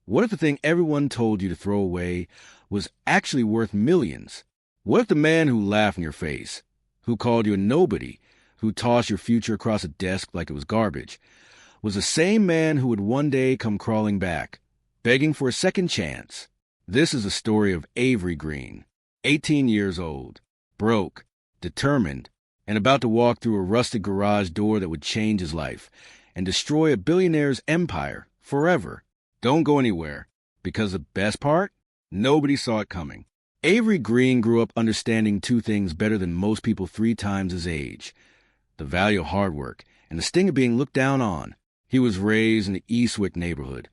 What if the thing everyone told you to throw away was actually worth millions? What if the man who laughed in your face, who called you a nobody, who tossed your future across a desk like it was garbage, was the same man who would one day come crawling back, begging for a second chance? This is the story of Avery Green, 18 years old, broke, determined, and about to walk through a rusted garage door that would change his life and destroy a billionaire's empire forever. Don't go anywhere, because the best part? Nobody saw it coming. Avery Green grew up understanding two things better than most people 3 times his age: the value of hard work and the sting of being looked down on. He was raised in the Eastwick neighborhood,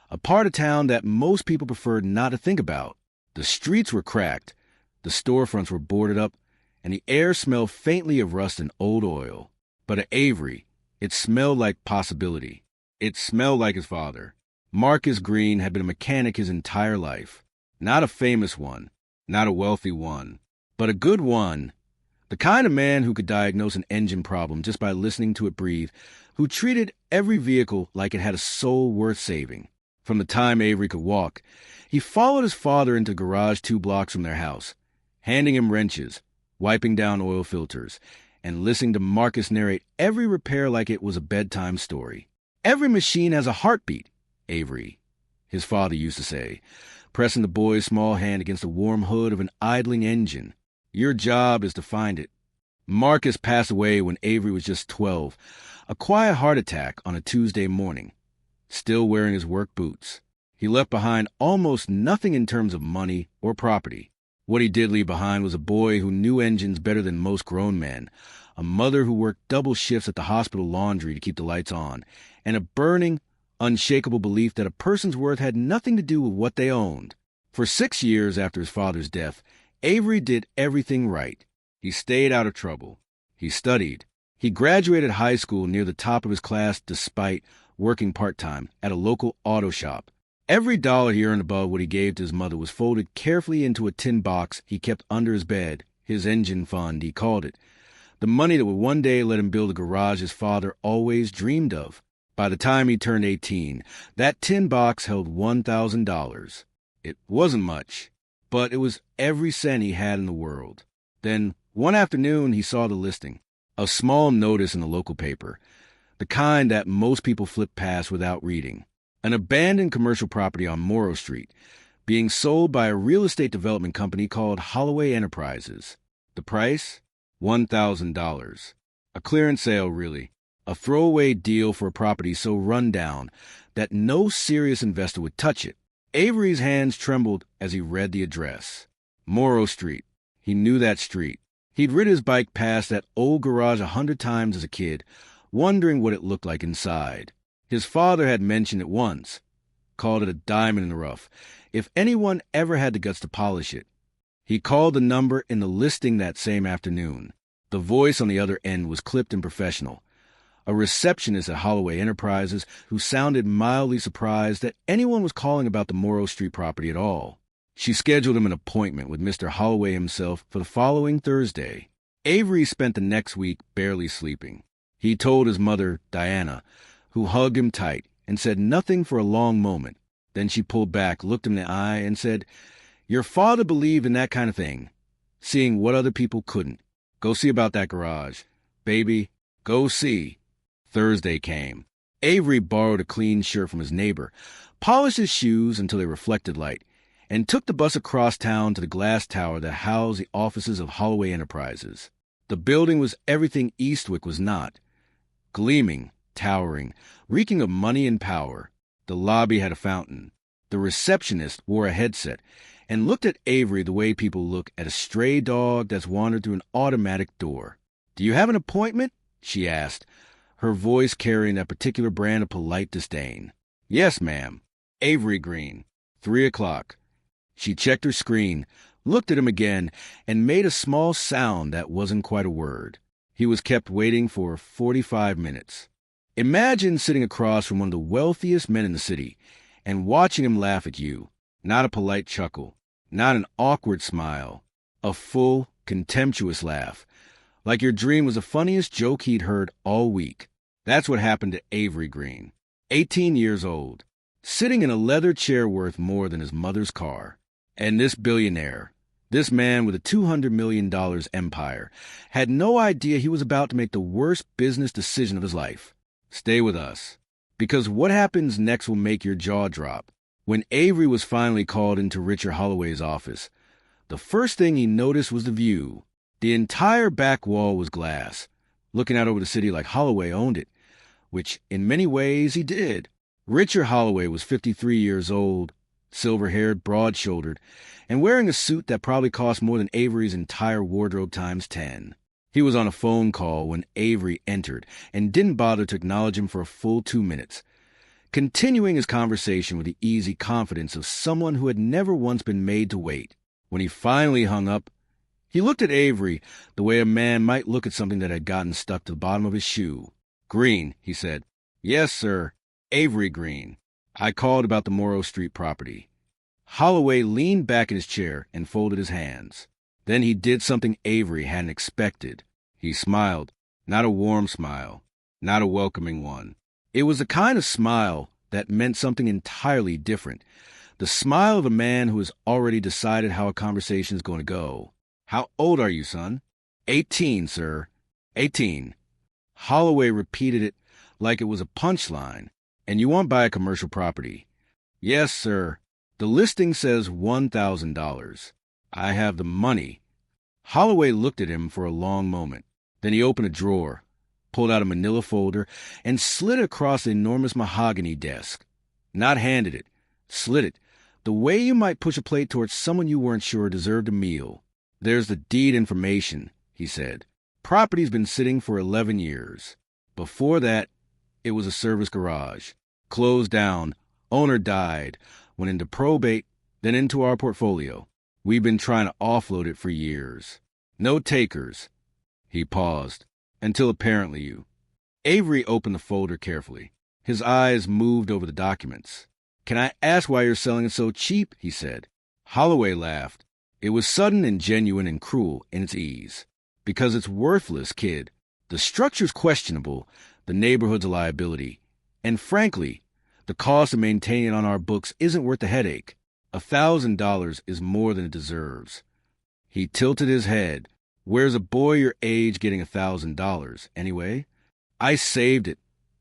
a part of town that most people preferred not to think about. The streets were cracked, the storefronts were boarded up, and the air smelled faintly of rust and old oil. But at Avery, it smelled like possibility. It smelled like his father. Marcus Green had been a mechanic his entire life. Not a famous one, not a wealthy one, but a good one. The kind of man who could diagnose an engine problem just by listening to it breathe, who treated every vehicle like it had a soul worth saving. From the time Avery could walk, he followed his father into the garage 2 blocks from their house, handing him wrenches, wiping down oil filters, and listening to Marcus narrate every repair like it was a bedtime story. "Every machine has a heartbeat, Avery," his father used to say, pressing the boy's small hand against the warm hood of an idling engine. "Your job is to find it." Marcus passed away when Avery was just 12, a quiet heart attack on a Tuesday morning. Still wearing his work boots, he left behind almost nothing in terms of money or property. What he did leave behind was a boy who knew engines better than most grown men, a mother who worked double shifts at the hospital laundry to keep the lights on, and a burning, unshakable belief that a person's worth had nothing to do with what they owned. For 6 years after his father's death, Avery did everything right. He stayed out of trouble. He studied. He graduated high school near the top of his class despite working part-time at a local auto shop. Every dollar he earned above what he gave to his mother was folded carefully into a tin box he kept under his bed, his engine fund, he called it. The money that would one day let him build a garage his father always dreamed of. By the time he turned 18, that tin box held $1,000. It wasn't much, but it was every cent he had in the world. Then, one afternoon, he saw the listing, a small notice in the local paper, the kind that most people flip past without reading. An abandoned commercial property on Morrow Street, being sold by a real estate development company called Holloway Enterprises. The price? $1,000. A clearance sale, really. A throwaway deal for a property so run down that no serious investor would touch it. Avery's hands trembled as he read the address. Morrow Street. He knew that street. He'd ridden his bike past that old garage 100 times as a kid, wondering what it looked like inside. His father had mentioned it once, called it a diamond in the rough, if anyone ever had the guts to polish it. He called the number in the listing that same afternoon. The voice on the other end was clipped and professional. A receptionist at Holloway Enterprises who sounded mildly surprised that anyone was calling about the Morrow Street property at all. She scheduled him an appointment with Mr. Holloway himself for the following Thursday. Avery spent the next week barely sleeping. He told his mother, Diana, who hugged him tight and said nothing for a long moment. Then she pulled back, looked him in the eye, and said, "Your father believed in that kind of thing, seeing what other people couldn't. Go see about that garage. Baby, go see." Thursday came. Avery borrowed a clean shirt from his neighbor, polished his shoes until they reflected light, and took the bus across town to the glass tower that housed the offices of Holloway Enterprises. The building was everything Eastwick was not. Gleaming, towering, reeking of money and power. The lobby had a fountain. The receptionist wore a headset and looked at Avery the way people look at a stray dog that's wandered through an automatic door. "Do you have an appointment?" she asked, her voice carrying that particular brand of polite disdain. "Yes, ma'am. Avery Green. 3 o'clock. She checked her screen, looked at him again, and made a small sound that wasn't quite a word. He was kept waiting for 45 minutes. Imagine sitting across from one of the wealthiest men in the city and watching him laugh at you. Not a polite chuckle, not an awkward smile, a full, contemptuous laugh, like your dream was the funniest joke he'd heard all week. That's what happened to Avery Green. 18 years old, sitting in a leather chair worth more than his mother's car. And this billionaire, this man with a $200 million empire, had no idea he was about to make the worst business decision of his life. Stay with us, because what happens next will make your jaw drop. When Avery was finally called into Richard Holloway's office, the first thing he noticed was the view. The entire back wall was glass, looking out over the city like Holloway owned it, which in many ways he did. Richard Holloway was 53 years old, silver-haired, broad-shouldered, and wearing a suit that probably cost more than Avery's entire wardrobe times 10. He was on a phone call when Avery entered and didn't bother to acknowledge him for a full 2 minutes, continuing his conversation with the easy confidence of someone who had never once been made to wait. When he finally hung up, he looked at Avery the way a man might look at something that had gotten stuck to the bottom of his shoe. "Green," he said. "Yes, sir. Avery Green. I called about the Morrow Street property." Holloway leaned back in his chair and folded his hands. Then he did something Avery hadn't expected. He smiled. Not a warm smile. Not a welcoming one. It was the kind of smile that meant something entirely different. The smile of a man who has already decided how a conversation is going to go. "How old are you, son?" 18, sir. 18. Holloway repeated it like it was a punchline. "And you want to buy a commercial property?" "Yes, sir. The listing says $1,000. I have the money." Holloway looked at him for a long moment. Then he opened a drawer, pulled out a manila folder, and slid it across the enormous mahogany desk. Not handed it, slid it, the way you might push a plate towards someone you weren't sure deserved a meal. "There's the deed information," he said. "Property's been sitting for 11 years. Before that, it was a service garage. Closed down, owner died, went into probate, then into our portfolio. We've been trying to offload it for years. No takers." He paused. "Until apparently you." Avery opened the folder carefully. His eyes moved over the documents. "Can I ask why you're selling it so cheap?" he said. Holloway laughed. It was sudden and genuine and cruel in its ease. "Because it's worthless, kid. The structure's questionable, the neighborhood's a liability, and frankly, the cost of maintaining it on our books isn't worth the headache. $1,000 is more than it deserves." He tilted his head. "Where's a boy your age getting $1,000, anyway?" "I saved it,"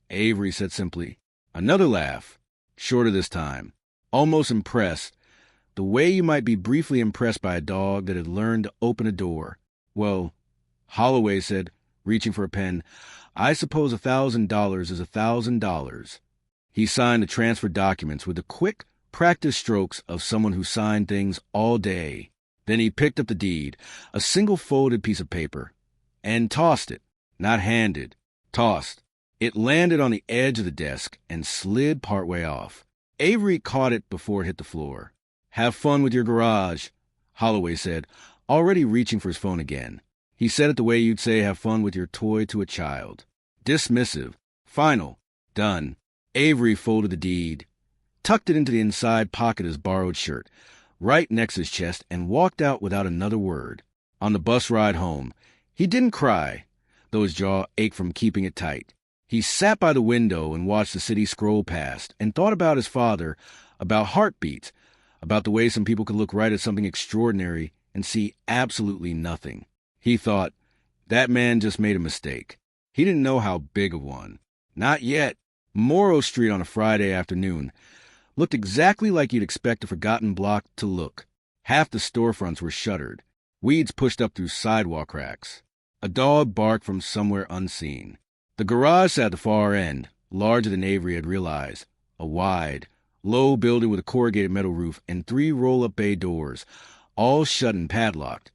Avery said simply. Another laugh, shorter this time, almost impressed, the way you might be briefly impressed by a dog that had learned to open a door. "Well," Holloway said, reaching for a pen, "I suppose $1,000 is $1,000. He signed the transfer documents with the quick, practiced strokes of someone who signed things all day. Then he picked up the deed, a single folded piece of paper, and tossed it. Not handed, tossed. It landed on the edge of the desk and slid partway off. Avery caught it before it hit the floor. "Have fun with your garage," Holloway said, already reaching for his phone again. He said it the way you'd say have fun with your toy to a child. Dismissive. Final. Done. Avery folded the deed, tucked it into the inside pocket of his borrowed shirt, right next to his chest, and walked out without another word. On the bus ride home, he didn't cry, though his jaw ached from keeping it tight. He sat by the window and watched the city scroll past and thought about his father, about heartbeats, about the way some people could look right at something extraordinary and see absolutely nothing. He thought, that man just made a mistake. He didn't know how big of one. Not yet. Morrow Street on a Friday afternoon looked exactly like you'd expect a forgotten block to look. Half the storefronts were shuttered, weeds pushed up through sidewalk cracks. A dog barked from somewhere unseen. The garage sat at the far end, larger than Avery had realized. A wide, low building with a corrugated metal roof and 3 roll-up bay doors, all shut and padlocked.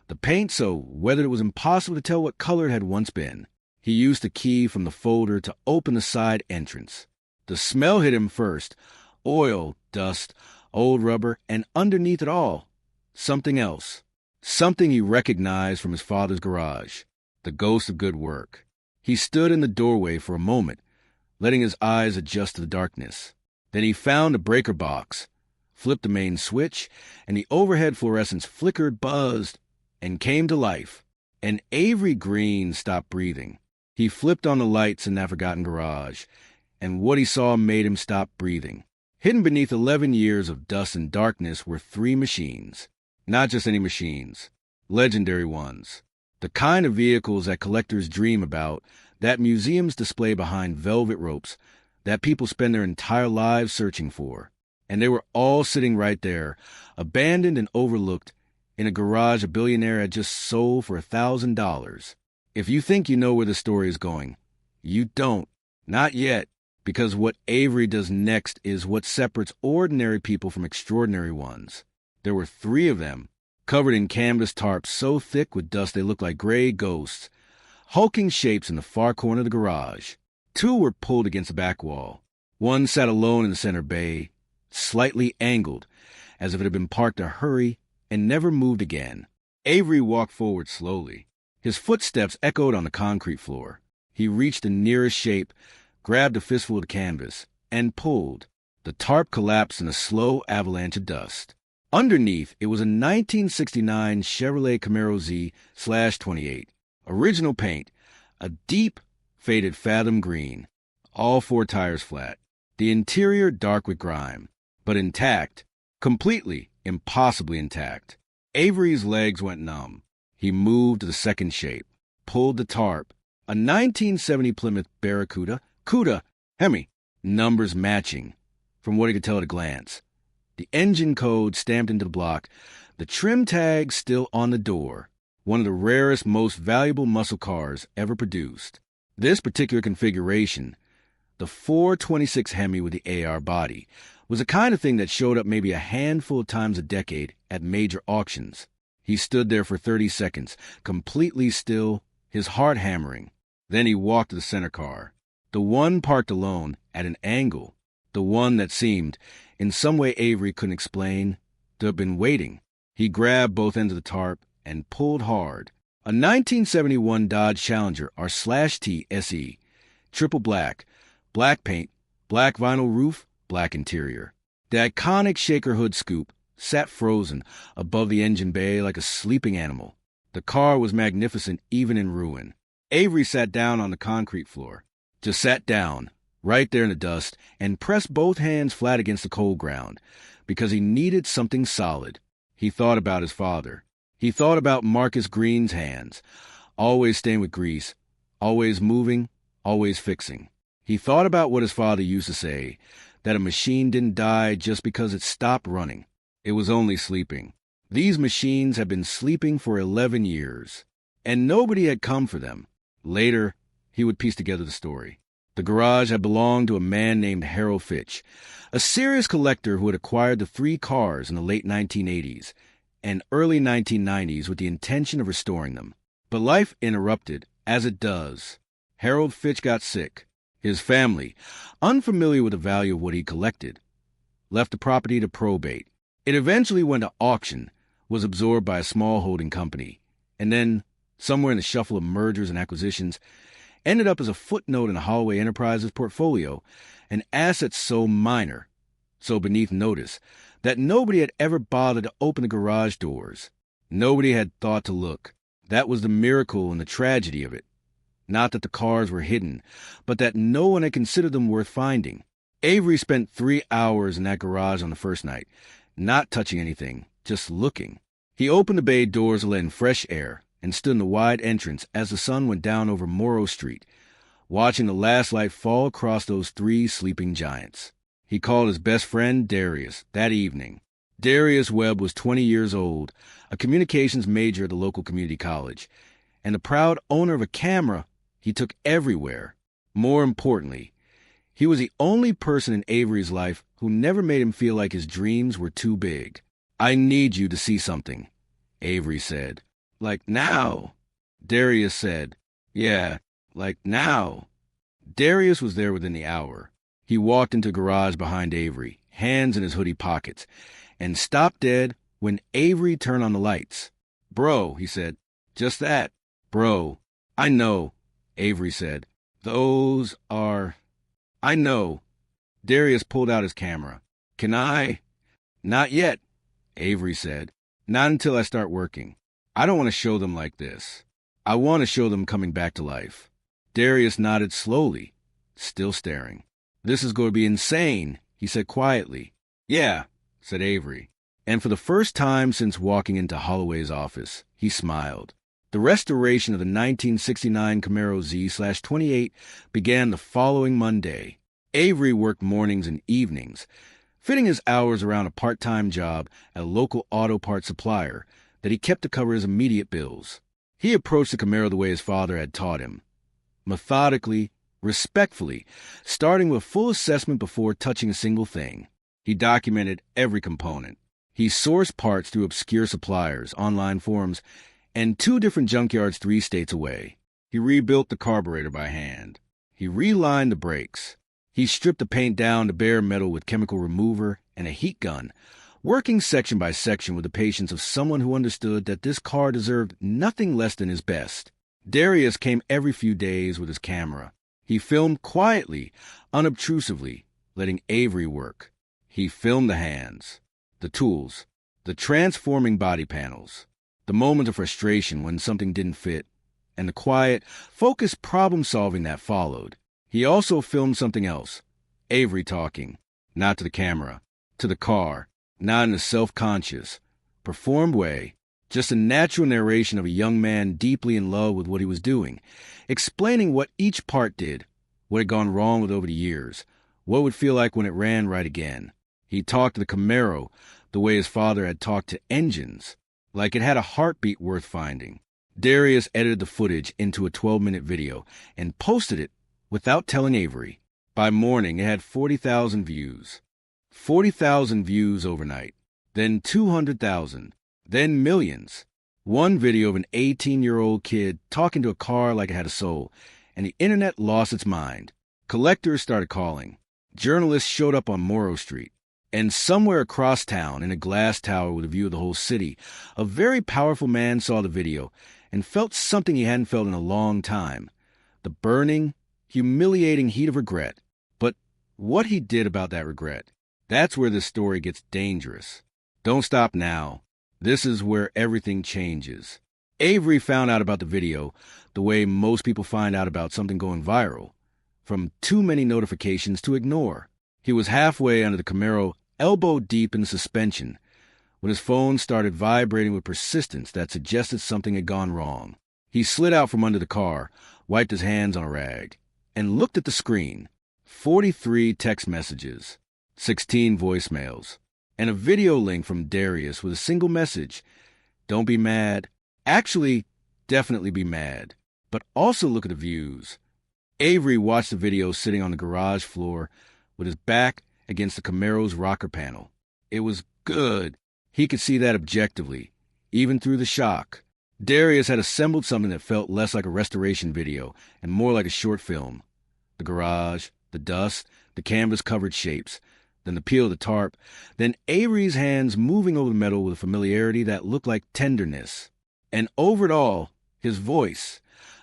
The paint so weathered it was impossible to tell what color it had once been. He used the key from the folder to open the side entrance. The smell hit him first. Oil, dust, old rubber, and underneath it all, something else. Something he recognized from his father's garage. The ghost of good work. He stood in the doorway for a moment, letting his eyes adjust to the darkness. Then he found a breaker box, flipped the main switch, and the overhead fluorescence flickered, buzzed, and came to life. And Avery Green stopped breathing. He flipped on the lights in that forgotten garage, and what he saw made him stop breathing. Hidden beneath 11 years of dust and darkness were three machines. Not just any machines, legendary ones. The kind of vehicles that collectors dream about, that museums display behind velvet ropes, that people spend their entire lives searching for. And they were all sitting right there, abandoned and overlooked, in a garage a billionaire had just sold for $1,000. If you think you know where the story is going, you don't. Not yet, because what Avery does next is what separates ordinary people from extraordinary ones. There were three of them, covered in canvas tarps so thick with dust they looked like gray ghosts, hulking shapes in the far corner of the garage. Two were pulled against the back wall. One sat alone in the center bay, slightly angled, as if it had been parked in a hurry and never moved again. Avery walked forward slowly. His footsteps echoed on the concrete floor. He reached the nearest shape, grabbed a fistful of the canvas, and pulled. The tarp collapsed in a slow avalanche of dust. Underneath, it was a 1969 Chevrolet Camaro Z/28. Original paint, a deep, faded fathom green. All four tires flat. The interior dark with grime, but intact. Completely, impossibly intact. Avery's legs went numb. He moved to the second shape, pulled the tarp. A 1970 Plymouth Barracuda, Hemi, numbers matching, from what he could tell at a glance. The engine code stamped into the block, the trim tag still on the door. One of the rarest, most valuable muscle cars ever produced. This particular configuration, the 426 Hemi with the AR body, was the kind of thing that showed up maybe a handful of times a decade at major auctions. He stood there for 30 seconds, completely still, his heart hammering. Then he walked to the center car, the one parked alone at an angle, the one that seemed, in some way Avery couldn't explain, to have been waiting. He grabbed both ends of the tarp and pulled hard. A 1971 Dodge Challenger R/T SE, triple black paint, black vinyl roof, black interior. The iconic shaker hood scoop sat frozen above the engine bay like a sleeping animal. The car was magnificent even in ruin. Avery sat down on the concrete floor. Just sat down, right there in the dust, and pressed both hands flat against the cold ground, because he needed something solid. He thought about his father. He thought about Marcus Green's hands, always stained with grease, always moving, always fixing. He thought about what his father used to say, that a machine didn't die just because it stopped running. It was only sleeping. These machines had been sleeping for 11 years, and nobody had come for them. Later, he would piece together the story. The garage had belonged to a man named Harold Fitch, a serious collector who had acquired the three cars in the late 1980s and early 1990s with the intention of restoring them. But life interrupted, as it does. Harold Fitch got sick. His family, unfamiliar with the value of what he collected, left the property to probate. It eventually went to auction, was absorbed by a small holding company, and then, somewhere in the shuffle of mergers and acquisitions, ended up as a footnote in Holloway Enterprises' portfolio, an asset so minor, so beneath notice, that nobody had ever bothered to open the garage doors. Nobody had thought to look. That was the miracle and the tragedy of it. Not that the cars were hidden, but that no one had considered them worth finding. Avery spent 3 hours in that garage on the first night, not touching anything, just looking. He opened the bay doors to let in fresh air and stood in the wide entrance as the sun went down over Morrow Street, watching the last light fall across those three sleeping giants. He called his best friend, Darius, that evening. Darius Webb was 20 years old, a communications major at the local community college, and the proud owner of a camera he took everywhere. More importantly, he was the only person in Avery's life who never made him feel like his dreams were too big. "I need you to see something," Avery said. "Like now?" Darius said. "Yeah, like now." Darius was there within the hour. He walked into the garage behind Avery, hands in his hoodie pockets, and stopped dead when Avery turned on the lights. "Bro," he said. "Just that. Bro." "I know," Avery said. "Those are... I know." Darius pulled out his camera. "Can I?" "Not yet," Avery said. "Not until I start working. I don't want to show them like this. I want to show them coming back to life." Darius nodded slowly, still staring. "This is going to be insane," He said quietly. "Yeah," said Avery. And for the first time since walking into Holloway's office, he smiled. The restoration of the 1969 Camaro Z/28 began the following Monday. Avery worked mornings and evenings, fitting his hours around a part-time job at a local auto parts supplier that he kept to cover his immediate bills. He approached the Camaro the way his father had taught him, methodically, respectfully, starting with full assessment before touching a single thing. He documented every component. He sourced parts through obscure suppliers, online forums, and 2 different junkyards 3 states away. He rebuilt the carburetor by hand. He relined the brakes. He stripped the paint down to bare metal with chemical remover and a heat gun, working section by section with the patience of someone who understood that this car deserved nothing less than his best. Darius came every few days with his camera. He filmed quietly, unobtrusively, letting Avery work. He filmed the hands, the tools, the transforming body panels, the moment of frustration when something didn't fit, and the quiet, focused problem-solving that followed. He also filmed something else, Avery talking, not to the camera, to the car, not in a self-conscious, performed way, just a natural narration of a young man deeply in love with what he was doing, explaining what each part did, what had gone wrong with over the years, what it would feel like when it ran right again. He talked to the Camaro the way his father had talked to engines, like it had a heartbeat worth finding. Darius edited the footage into a 12-minute video and posted it without telling Avery. By morning, it had 40,000 views. 40,000 views overnight, then 200,000, then millions. One video of an 18-year-old kid talking to a car like it had a soul, and the internet lost its mind. Collectors started calling. Journalists showed up on Morrow Street. And somewhere across town, in a glass tower with a view of the whole city, a very powerful man saw the video and felt something he hadn't felt in a long time. The burning, humiliating heat of regret. But what he did about that regret, that's where this story gets dangerous. Don't stop now. This is where everything changes. Avery found out about the video the way most people find out about something going viral, from too many notifications to ignore. He was halfway under the Camaro, elbow deep in the suspension, when his phone started vibrating with persistence that suggested something had gone wrong. He slid out from under the car, wiped his hands on a rag, and looked at the screen. 43 text messages, 16 voicemails, and a video link from Darius with a single message. Don't be mad. Actually, definitely be mad. But also look at the views. Avery watched the video sitting on the garage floor with his back against the Camaro's rocker panel. It was good. He could see that objectively, even through the shock. Darius had assembled something that felt less like a restoration video and more like a short film. The garage, the dust, the canvas-covered shapes, then the peel of the tarp, then Avery's hands moving over the metal with a familiarity that looked like tenderness. And over it all, his voice,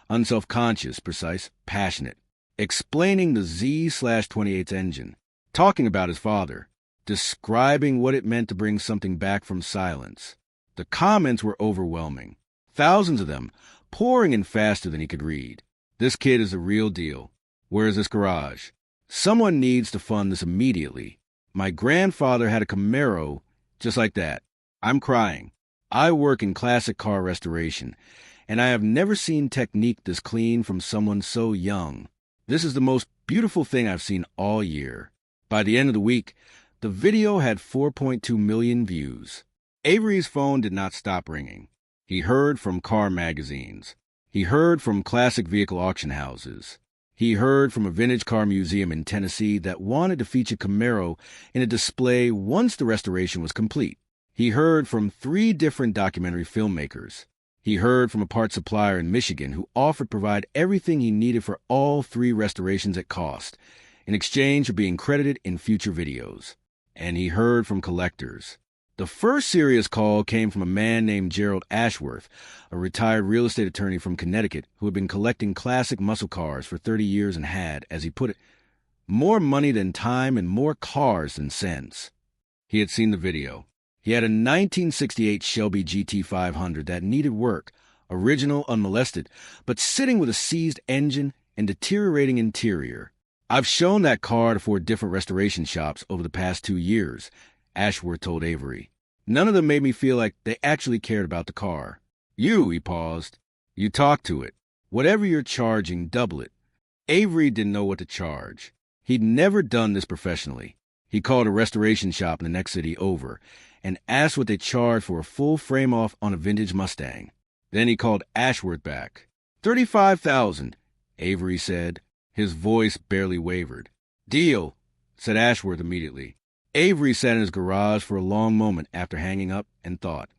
unself-conscious, precise, passionate, explaining the Z/28's engine, talking about his father, describing what it meant to bring something back from silence. The comments were overwhelming, thousands of them, pouring in faster than he could read. This kid is the real deal. Where is this garage? Someone needs to fund this immediately. My grandfather had a Camaro just like that. I'm crying. I work in classic car restoration, and I have never seen technique this clean from someone so young. This is the most beautiful thing I've seen all year. By the end of the week, the video had 4.2 million views. Avery's phone did not stop ringing. He heard from car magazines. He heard from classic vehicle auction houses. He heard from a vintage car museum in Tennessee that wanted to feature Camaro in a display once the restoration was complete. He heard from 3 different documentary filmmakers. He heard from a parts supplier in Michigan who offered to provide everything he needed for all 3 restorations at cost, in exchange for being credited in future videos. And he heard from collectors. The first serious call came from a man named Gerald Ashworth, a retired real estate attorney from Connecticut who had been collecting classic muscle cars for 30 years and had, as he put it, more money than time and more cars than sense. He had seen the video. He had a 1968 Shelby GT500 that needed work, original, unmolested, but sitting with a seized engine and deteriorating interior. I've shown that car to 4 different restoration shops over the past 2 years, Ashworth told Avery. None of them made me feel like they actually cared about the car. He paused. You talk to it. Whatever you're charging, double it. Avery didn't know what to charge. He'd never done this professionally. He called a restoration shop in the next city over and asked what they charged for a full frame-off on a vintage Mustang. Then he called Ashworth back. $35,000, Avery said. His voice barely wavered. Deal, said Ashworth immediately. Avery sat in his garage for a long moment after hanging up and thought,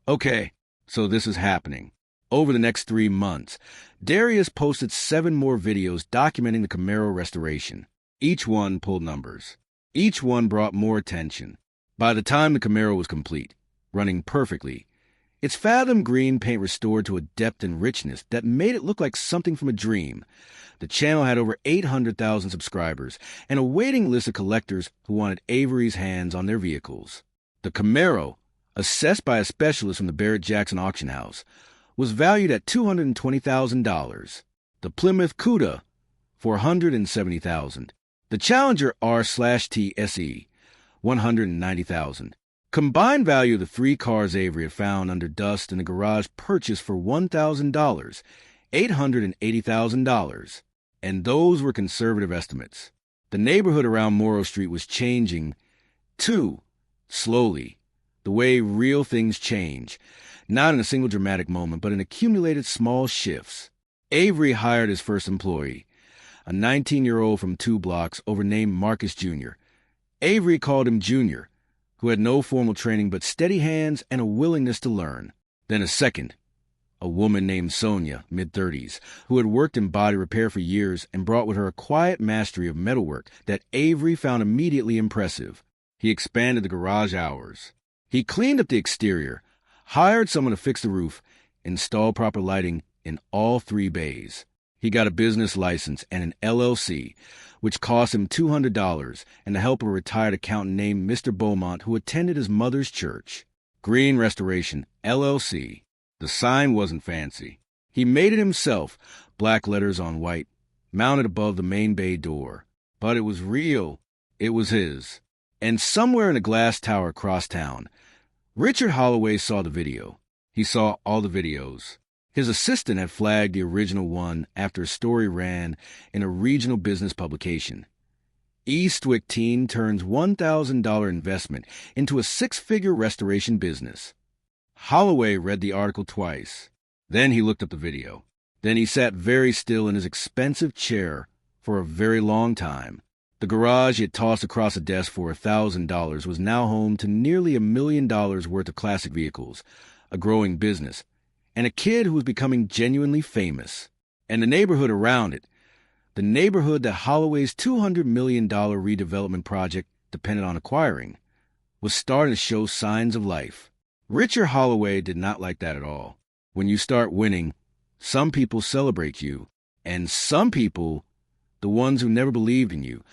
okay, so this is happening. Over the next 3 months, Darius posted 7 more videos documenting the Camaro restoration. Each one pulled numbers. Each one brought more attention. By the time the Camaro was complete, running perfectly, its Fathom green paint restored to a depth and richness that made it look like something from a dream. The channel had over 800,000 subscribers and a waiting list of collectors who wanted Avery's hands on their vehicles. The Camaro, assessed by a specialist from the Barrett-Jackson auction house, was valued at $220,000. The Plymouth Cuda, $470,000. The Challenger R/T SE, $190,000. Combined value of the 3 cars Avery had found under dust in the garage purchased for $1,000, $880,000. And those were conservative estimates. The neighborhood around Morrow Street was changing, too, slowly, the way real things change, not in a single dramatic moment, but in accumulated small shifts. Avery hired his first employee, a 19-year-old from 2 blocks over named Marcus Jr. Avery called him Junior, who had no formal training but steady hands and a willingness to learn. Then a second, a woman named Sonia, mid-30s, who had worked in body repair for years and brought with her a quiet mastery of metalwork that Avery found immediately impressive. He expanded the garage hours. He cleaned up the exterior, hired someone to fix the roof, installed proper lighting in all 3 bays. He got a business license and an LLC, which cost him $200, and the help of a retired accountant named Mr. Beaumont who attended his mother's church. Green Restoration, LLC. The sign wasn't fancy. He made it himself, black letters on white, mounted above the main bay door. But it was real. It was his. And somewhere in a glass tower across town, Richard Holloway saw the video. He saw all the videos. His assistant had flagged the original one after a story ran in a regional business publication. Eastwick teen turns $1,000 investment into a 6-figure restoration business. Holloway read the article twice. Then he looked up the video. Then he sat very still in his expensive chair for a very long time. The garage he had tossed across a desk for $1,000 was now home to nearly $1 million worth of classic vehicles, a growing business, and a kid who was becoming genuinely famous. And the neighborhood around it, the neighborhood that Holloway's $200 million redevelopment project depended on acquiring, was starting to show signs of life. Richard Holloway did not like that at all. When you start winning, some people celebrate you, and some people, the ones who never believed in you,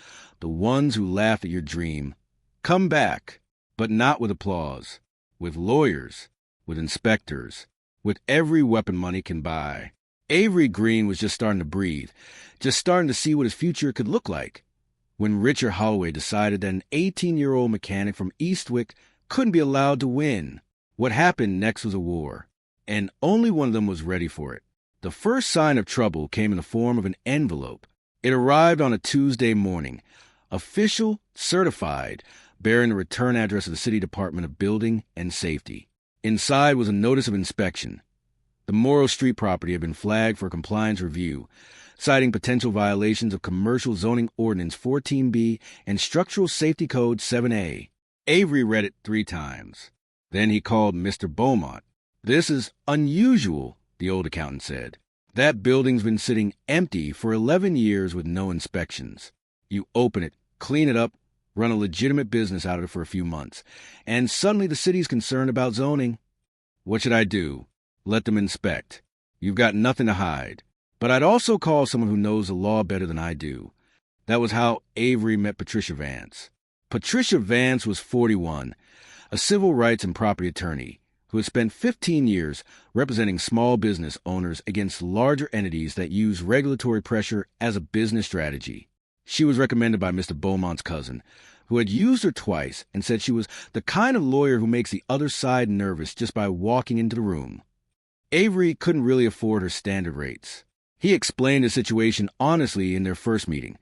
the ones who laughed at your dream, come back, but not with applause, with lawyers, with inspectors, with every weapon money can buy. Avery Green was just starting to breathe, just starting to see what his future could look like, when Richard Holloway decided that an 18-year-old mechanic from Eastwick couldn't be allowed to win. What happened next was a war, and only one of them was ready for it. The first sign of trouble came in the form of an envelope. It arrived on a Tuesday morning, official, certified, bearing the return address of the City Department of Building and Safety. Inside was a notice of inspection. The Morrow Street property had been flagged for a compliance review, citing potential violations of Commercial Zoning Ordinance 14B and Structural Safety Code 7A. Avery read it 3 times. Then he called Mr. Beaumont. This is unusual, the old accountant said. That building's been sitting empty for 11 years with no inspections. You open it, clean it up, run a legitimate business out of it for a few months, and suddenly the city's concerned about zoning. What should I do? Let them inspect. You've got nothing to hide. But I'd also call someone who knows the law better than I do. That was how Avery met Patricia Vance. Patricia Vance was 41, a civil rights and property attorney who had spent 15 years representing small business owners against larger entities that use regulatory pressure as a business strategy. She was recommended by Mr. Beaumont's cousin, who had used her twice and said she was the kind of lawyer who makes the other side nervous just by walking into the room. Avery couldn't really afford her standard rates. He explained the situation honestly in their first meeting,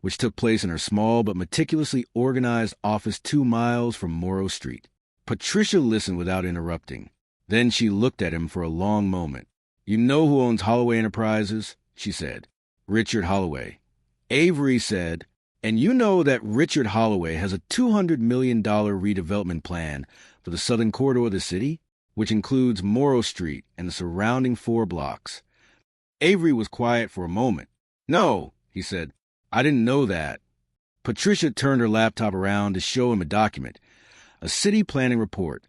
which took place in her small but meticulously organized office 2 miles from Morrow Street. Patricia listened without interrupting. Then she looked at him for a long moment. "You know who owns Holloway Enterprises?" she said. "Richard Holloway." Avery said, "And you know that Richard Holloway has a $200 million redevelopment plan for the southern corridor of the city, which includes Morrow Street and the surrounding 4 blocks. Avery was quiet for a moment. "No," he said, "I didn't know that." Patricia turned her laptop around to show him a document, a city planning report,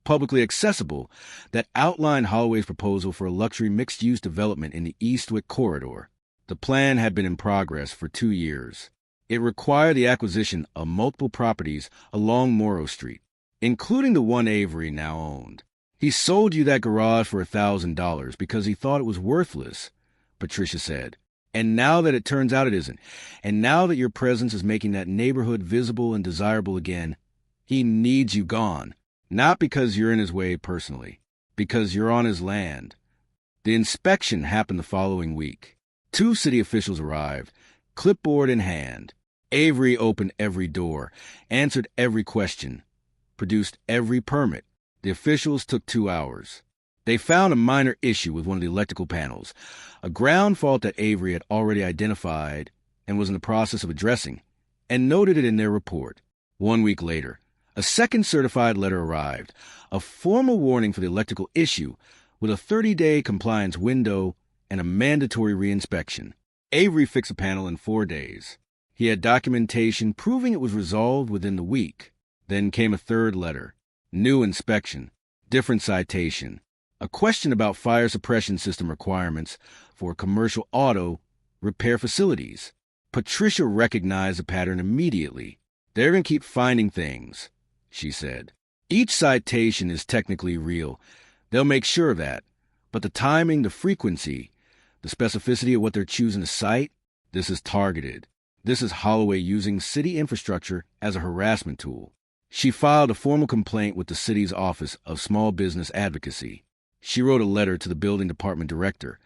publicly accessible, that outlined Holloway's proposal for a luxury mixed-use development in the Eastwick corridor. The plan had been in progress for 2 years. It required the acquisition of multiple properties along Morrow Street, including the one Avery now owned. "He sold you that garage for $1,000 because he thought it was worthless," Patricia said. "And now that it turns out it isn't, and now that your presence is making that neighborhood visible and desirable again, he needs you gone. Not because you're in his way personally, because you're on his land." The inspection happened the following week. 2 city officials arrived, clipboard in hand. Avery opened every door, answered every question, produced every permit. The officials took 2 hours. They found a minor issue with one of the electrical panels, a ground fault that Avery had already identified and was in the process of addressing, and noted it in their report. 1 week later, a second certified letter arrived, a formal warning for the electrical issue with a 30-day compliance window and a mandatory reinspection. Avery fixed the panel in 4 days. He had documentation proving it was resolved within the week. Then came a third letter. New inspection, different citation, a question about fire suppression system requirements for commercial auto repair facilities. Patricia recognized the pattern immediately. "They're going to keep finding things," she said. "Each citation is technically real. They'll make sure of that. But the timing, the frequency, the specificity of what they're choosing to cite, this is targeted. This is Holloway using city infrastructure as a harassment tool." She filed a formal complaint with the city's Office of Small Business Advocacy. She wrote a letter to the building department director,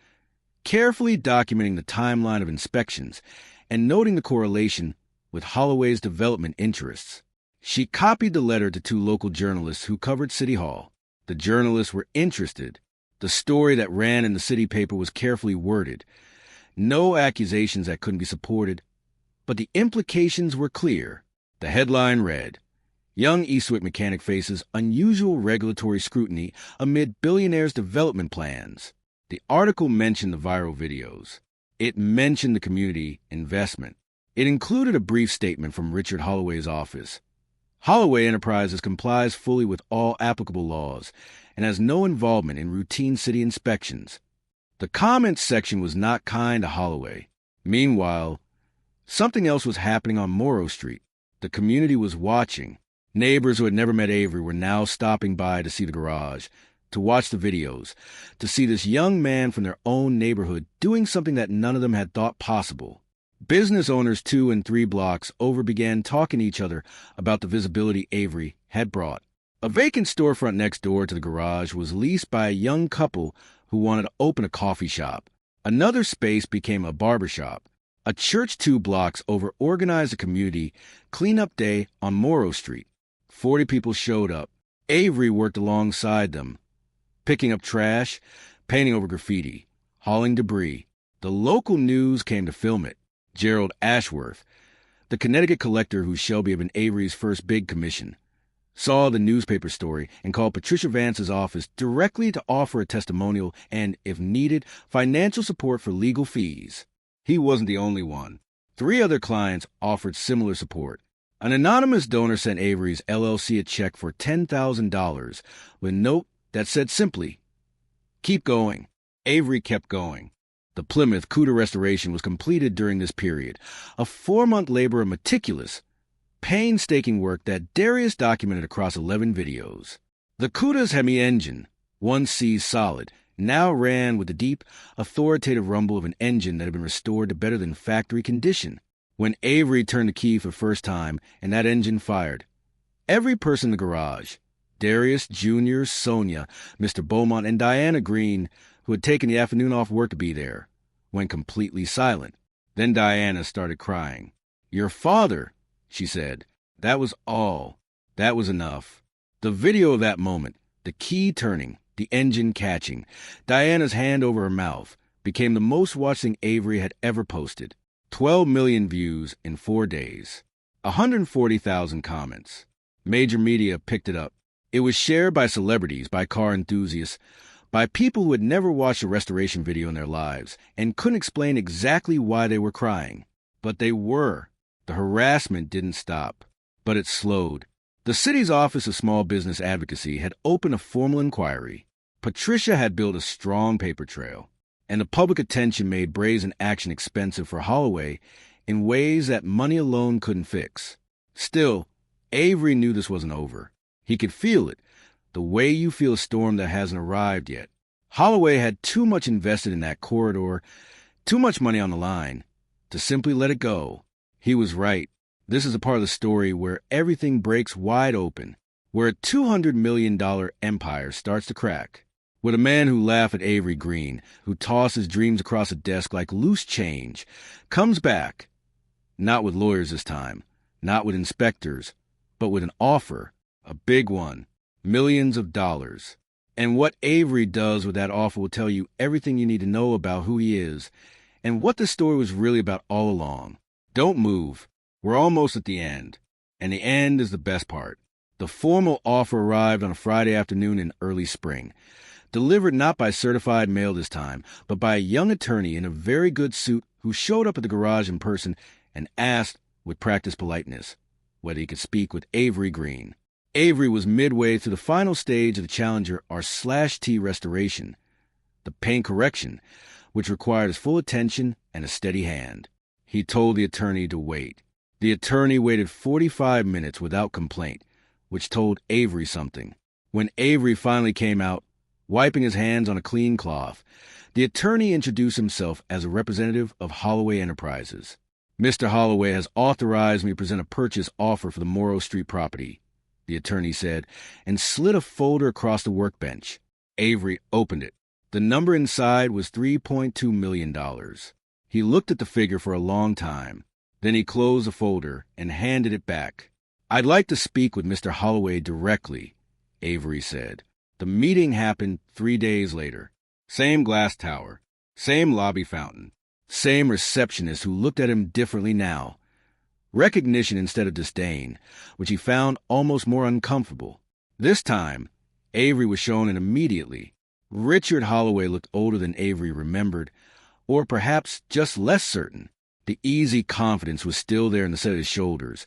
carefully documenting the timeline of inspections and noting the correlation with Holloway's development interests. She copied the letter to 2 local journalists who covered City Hall. The journalists were interested. The story that ran in the city paper was carefully worded. No accusations that couldn't be supported, but the implications were clear. The headline read, "Young Eastwick mechanic faces unusual regulatory scrutiny amid billionaire's development plans." The article mentioned the viral videos. It mentioned the community investment. It included a brief statement from Richard Holloway's office. "Holloway Enterprises complies fully with all applicable laws and has no involvement in routine city inspections." The comments section was not kind to Holloway. Meanwhile, something else was happening on Morrow Street. The community was watching. Neighbors who had never met Avery were now stopping by to see the garage, to watch the videos, to see this young man from their own neighborhood doing something that none of them had thought possible. Business owners 2 and 3 blocks over began talking to each other about the visibility Avery had brought. A vacant storefront next door to the garage was leased by a young couple who wanted to open a coffee shop. Another space became a barber shop. A church 2 blocks over organized a community cleanup day on Morrow Street. 40 people showed up. Avery worked alongside them, picking up trash, painting over graffiti, hauling debris. The local news came to film it. Gerald Ashworth, the Connecticut collector whose Shelby had been Avery's first big commission, saw the newspaper story and called Patricia Vance's office directly to offer a testimonial and, if needed, financial support for legal fees. He wasn't the only one. 3 other clients offered similar support. An anonymous donor sent Avery's LLC a check for $10,000 with a note that said simply, "Keep going." Avery kept going. The Plymouth Cuda restoration was completed during this period, a 4-month labor of meticulous, painstaking work that Darius documented across 11 videos. The Cuda's Hemi engine, once seized solid, now ran with the deep, authoritative rumble of an engine that had been restored to better than factory condition. When Avery turned the key for the first time and that engine fired, every person in the garage, Darius Jr., Sonia, Mr. Beaumont, and Diana Green, who had taken the afternoon off work to be there, went completely silent. Then Diana started crying. "Your father," she said. That was all. That was enough. The video of that moment, the key turning, the engine catching, Diana's hand over her mouth, became the most watched thing Avery had ever posted. 12 million views in 4 days. 140,000 comments. Major media picked it up. It was shared by celebrities, by car enthusiasts, by people who had never watched a restoration video in their lives and couldn't explain exactly why they were crying. But they were. The harassment didn't stop. But it slowed. The city's Office of Small Business Advocacy had opened a formal inquiry. Patricia had built a strong paper trail, and the public attention made brazen action expensive for Holloway in ways that money alone couldn't fix. Still, Avery knew this wasn't over. He could feel it, the way you feel a storm that hasn't arrived yet. Holloway had too much invested in that corridor, too much money on the line, to simply let it go. He was right. This is a part of the story where everything breaks wide open, where a $200 million empire starts to crack. With a man who laughed at Avery Green, who tossed his dreams across a desk like loose change, comes back, not with lawyers this time, not with inspectors, but with an offer, a big one, millions of dollars. And what Avery does with that offer will tell you everything you need to know about who he is and what the story was really about all along. Don't move. We're almost at the end. And the end is the best part. The formal offer arrived on a Friday afternoon in early spring, delivered not by certified mail this time, but by a young attorney in a very good suit who showed up at the garage in person and asked, with practiced politeness, whether he could speak with Avery Green. Avery was midway through the final stage of the Challenger R/T restoration, the paint correction, which required his full attention and a steady hand. He told the attorney to wait. The attorney waited 45 minutes without complaint, which told Avery something. When Avery finally came out, wiping his hands on a clean cloth, the attorney introduced himself as a representative of Holloway Enterprises. "Mr. Holloway has authorized me to present a purchase offer for the Morrow Street property," the attorney said, and slid a folder across the workbench. Avery opened it. The number inside was $3.2 million. He looked at the figure for a long time. Then he closed the folder and handed it back. "I'd like to speak with Mr. Holloway directly," Avery said. The meeting happened 3 days later. Same glass tower, same lobby fountain, same receptionist who looked at him differently now. Recognition instead of disdain, which he found almost more uncomfortable. This time, Avery was shown in immediately. Richard Holloway looked older than Avery remembered, or perhaps just less certain. The easy confidence was still there in the set of his shoulders,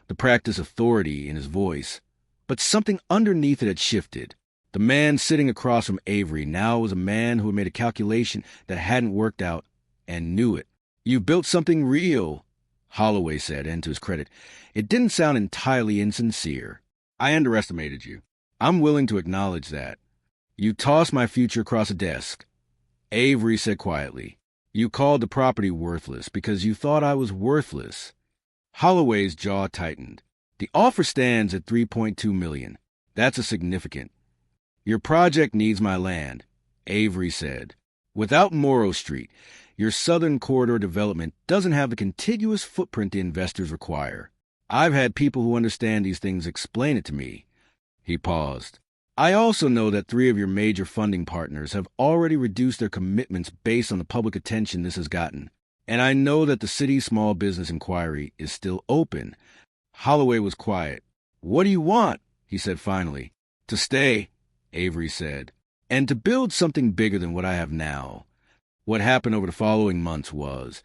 the practiced authority in his voice, but something underneath it had shifted. The man sitting across from Avery now was a man who had made a calculation that hadn't worked out and knew it. "You've built something real," Holloway said, and to his credit, it didn't sound entirely insincere. "I underestimated you. I'm willing to acknowledge that. You tossed my future across a desk," Avery said quietly. "You called the property worthless because you thought I was worthless." Holloway's jaw tightened. "The offer stands at $3.2 million. That's a significant. Your project needs my land," Avery said. "Without Morrow Street, your southern corridor development doesn't have the contiguous footprint the investors require. I've had people who understand these things explain it to me." He paused. "I also know that 3 of your major funding partners have already reduced their commitments based on the public attention this has gotten. And I know that the city's small business inquiry is still open." Holloway was quiet. "What do you want?" he said finally. "To stay," Avery said, "and to build something bigger than what I have now." What happened over the following months was,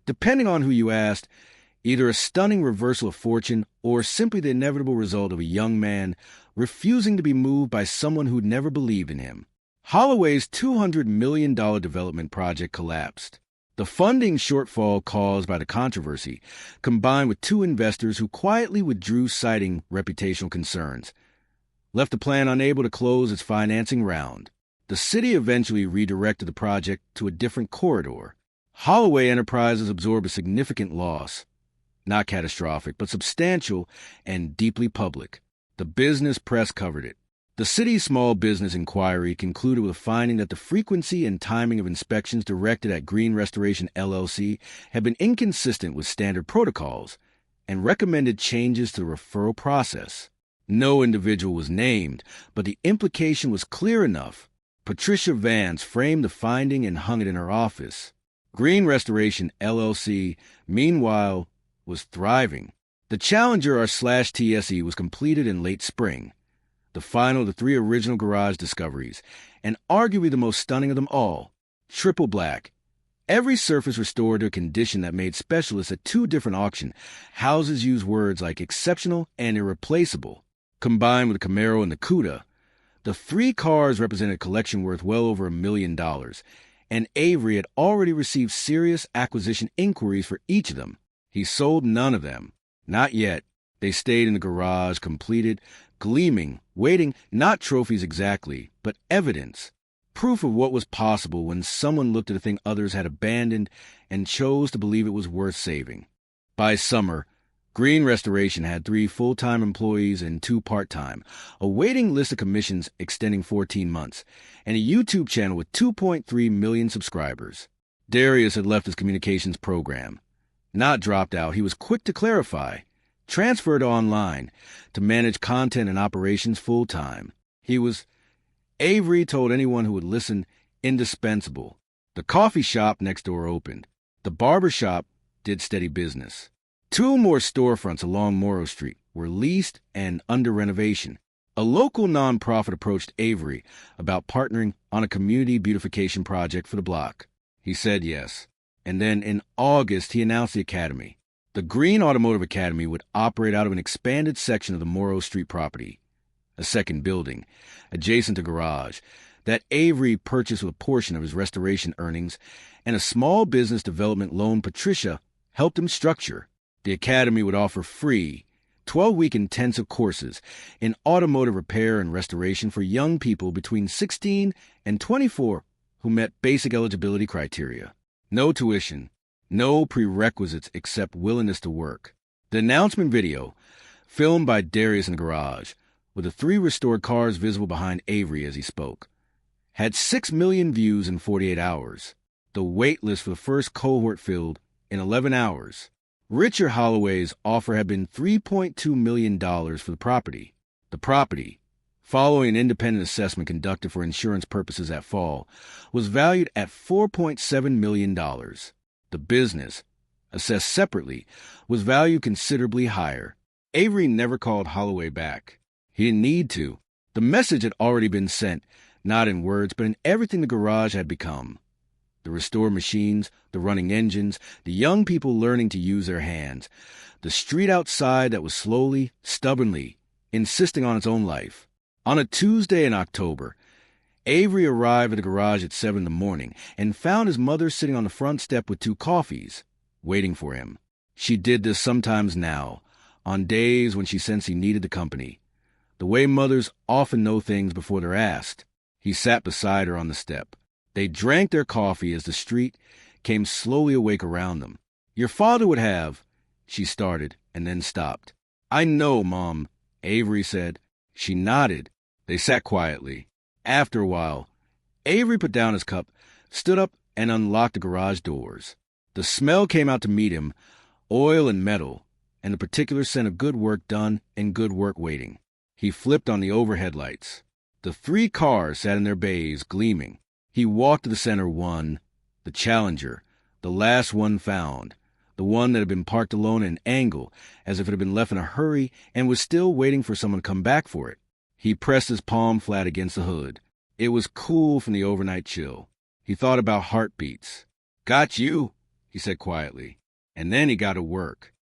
depending on who you asked, either a stunning reversal of fortune or simply the inevitable result of a young man refusing to be moved by someone who'd never believed in him. Holloway's $200 million development project collapsed. The funding shortfall caused by the controversy, combined with 2 investors who quietly withdrew citing reputational concerns, left the plan unable to close its financing round. The city eventually redirected the project to a different corridor. Holloway Enterprises absorbed a significant loss, Not catastrophic, but substantial and deeply public. The business press covered it. The city's small business inquiry concluded with a finding that the frequency and timing of inspections directed at Green Restoration LLC had been inconsistent with standard protocols and recommended changes to the referral process. No individual was named, but the implication was clear enough. Patricia Vance framed the finding and hung it in her office. Green Restoration LLC, meanwhile, was thriving. The Challenger R/TSE was completed in late spring, the final of the 3 original garage discoveries, and arguably the most stunning of them all, triple black. Every surface restored to a condition that made specialists at 2 different auction houses use words like exceptional and irreplaceable. Combined with the Camaro and the Cuda, the 3 cars represented a collection worth well over $1 million, and Avery had already received serious acquisition inquiries for each of them. He sold none of them. Not yet. They stayed in the garage, completed, gleaming, waiting, not trophies exactly, but evidence. Proof of what was possible when someone looked at a thing others had abandoned and chose to believe it was worth saving. By summer, Green Restoration had 3 full-time employees and 2 part-time, a waiting list of commissions extending 14 months, and a YouTube channel with 2.3 million subscribers. Darius had left his communications program. Not dropped out, he was quick to clarify. Transferred online to manage content and operations full-time. He was, Avery told anyone who would listen, indispensable. The coffee shop next door opened. The barber shop did steady business. 2 more storefronts along Morrow Street were leased and under renovation. A local nonprofit approached Avery about partnering on a community beautification project for the block. He said yes. And then in August, he announced the academy. The Green Automotive Academy would operate out of an expanded section of the Morrow Street property, a second building, adjacent to garage, that Avery purchased with a portion of his restoration earnings, and a small business development loan Patricia helped him structure. The academy would offer free, 12-week intensive courses in automotive repair and restoration for young people between 16 and 24 who met basic eligibility criteria. No tuition. No prerequisites except willingness to work. The announcement video, filmed by Darius in the garage, with the 3 restored cars visible behind Avery as he spoke, had 6 million views in 48 hours. The wait list for the first cohort filled in 11 hours. Richard Holloway's offer had been $3.2 million for the property. The property, following an independent assessment conducted for insurance purposes at fall, was valued at $4.7 million. The business, assessed separately, was valued considerably higher. Avery never called Holloway back. He didn't need to. The message had already been sent, not in words, but in everything the garage had become. The restored machines, the running engines, the young people learning to use their hands, the street outside that was slowly, stubbornly, insisting on its own life. On a Tuesday in October, Avery arrived at the garage at 7 in the morning and found his mother sitting on the front step with 2 coffees, waiting for him. She did this sometimes now, on days when she sensed he needed the company. The way mothers often know things before they're asked. He sat beside her on the step. They drank their coffee as the street came slowly awake around them. "Your father would have," she started, and then stopped. "I know, Mom," Avery said. She nodded. They sat quietly. After a while, Avery put down his cup, stood up, and unlocked the garage doors. The smell came out to meet him, oil and metal, and the particular scent of good work done and good work waiting. He flipped on the overhead lights. The 3 cars sat in their bays, gleaming. He walked to the center one, the Challenger, the last one found, the one that had been parked alone at an angle, as if it had been left in a hurry and was still waiting for someone to come back for it. He pressed his palm flat against the hood. It was cool from the overnight chill. He thought about heartbeats. "Got you," he said quietly. And then he got to work.